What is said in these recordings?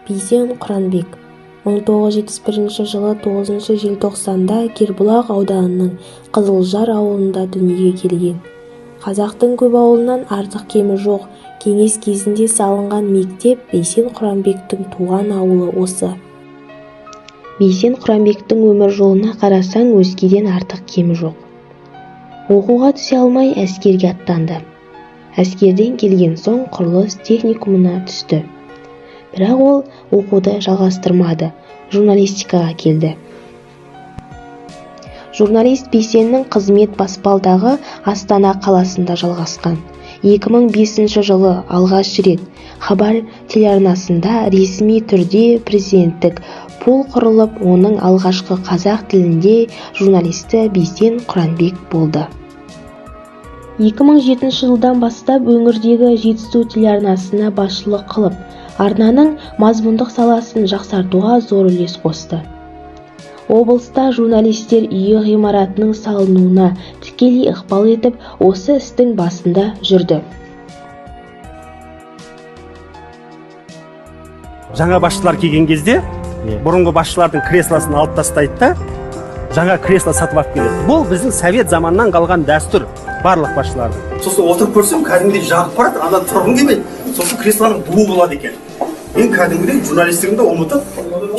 Бейсен Құранбек 1971 жылы 9 желтоқсанда Кербұлақ ауданының Қызылжар ауылында дүниеге келген. Қазақтың көп ауылынан артық кемі жоқ. Кеңес кезінде салынған мектеп Бейсен Құранбектің туған ауылы осы. Бейсен Құранбектің өмір жолына қарасаң, өзгеден артық кемі жоқ. Оқуға түсе алмай әскерге аттанды. Әскерден келген соң құрылыс техникумына түсті. Бірақ ол оқуды жалғастырмады, журналистикаға келді. Журналист Бейсеннің қызмет баспалдағы Астана қаласында жалғасқан. 2005 жылы алғаш рет Хабар телеарнасында ресми түрде президенттік пул құрылып, оның алғашқы қазақ тілінде журналисті Бейсен Құранбек болды. 2007 жылдан бастап өңірдегі Жетісу телеарнасына басшылық қылып, арнаның мазмұндық саласын жақсартуға зор үлес қосты. Облыста журналистер үйі ғимаратының салынуына тікелей ықпал етіп, осы істің басында жүрді. Жаңа басшылар келген кезде, бұрынғы басшылардың креслосын алып тастайды да, жаңа кресло сатып алып келеді. Бұл біздің совет заманнан қалған дәстүр барлық басшылардың. Сосын отырып көрсем, кәдімгідей жағып барады, анда тұрғым келмейді. Сосын креслоның буы болады екен. Мен кәдімгідей журналистігімді ұмытып,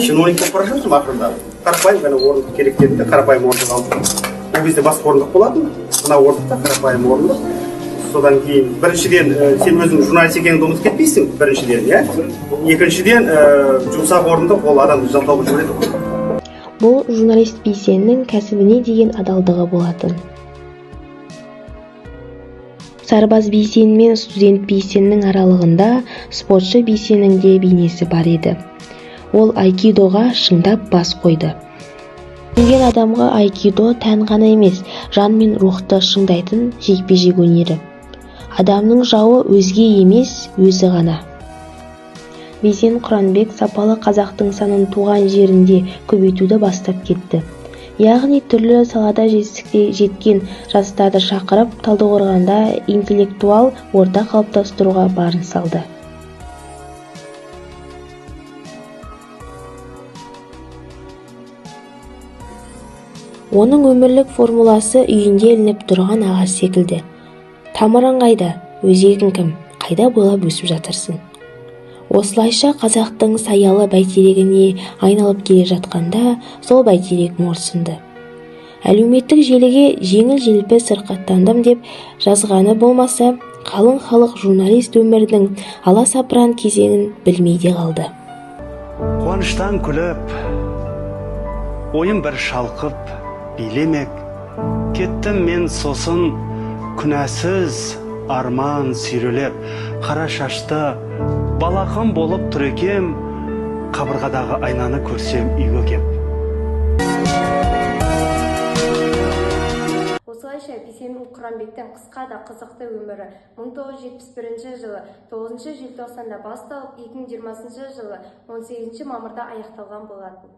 чиновник болып бара жатырмын ақырында. Қарапайым ғана орындық керек дедім де, қарапайым орындық алдым. Ол кезде басқа орындық болатын, мына орындықта қарапайым орындық. Содан кейін біріншіден сен өзің журналист екеніңді ұмытып кетпейсің, біріншіден, иә. Екіншіден жұмсақ орындық ол адамды жалдауға жібереді. Бұл журналист Бейсеннің кәсібіне деген адалдығы болатын. Сарбаз Бейсен мен студент Бейсеннің аралығында спортшы Бейсеннің де бейнесі бар еді. Ол айкидоға шыңдап бас қойды. Келген адамға айкидо тән ғана емес, жан мен рухты шыңдайтын жекпе-жек өнері. Адамның жауы өзге емес, өзі ғана. Бейсен Құранбек сапалы қазақтың санын туған жерінде көбейтуді бастап кетті. Яғни түрлі салада жетістікке жеткен жастарды шақырып, Талдықорғанда интеллектуал орта қалыптастыруға барын салды. Оның өмірлік формуласы үйінде ілініп тұрған ағаш секілді. Тамырың қайда, өзегің кім, қайда бойлап өсіп жатырсың. Осылайша қазақтың саялы бәйтерегіне айналып келе жатқанда, сол бәйтерек морсынды. Әлеуметтік желіге жеңіл-желпі сырқаттандым деп жазғаны болмаса, қалың халық журналист өмірдің аласапыран кезеңін білмей де қалды. Қуаныштан күліп, ойым бір шалқып, билемек, кеттім мен сосын күнәсіз арман сүйрелеп, қара шашты балақым болып тұр екем, қабырғадағы айнаны көрсем үйге кеп. Осылайша Бейсен Құранбектің қысқа да қызықты өмірі 1971 жылы 9 желтоқсанда басталып, 2020 жылы 18 мамырда аяқталған болатын.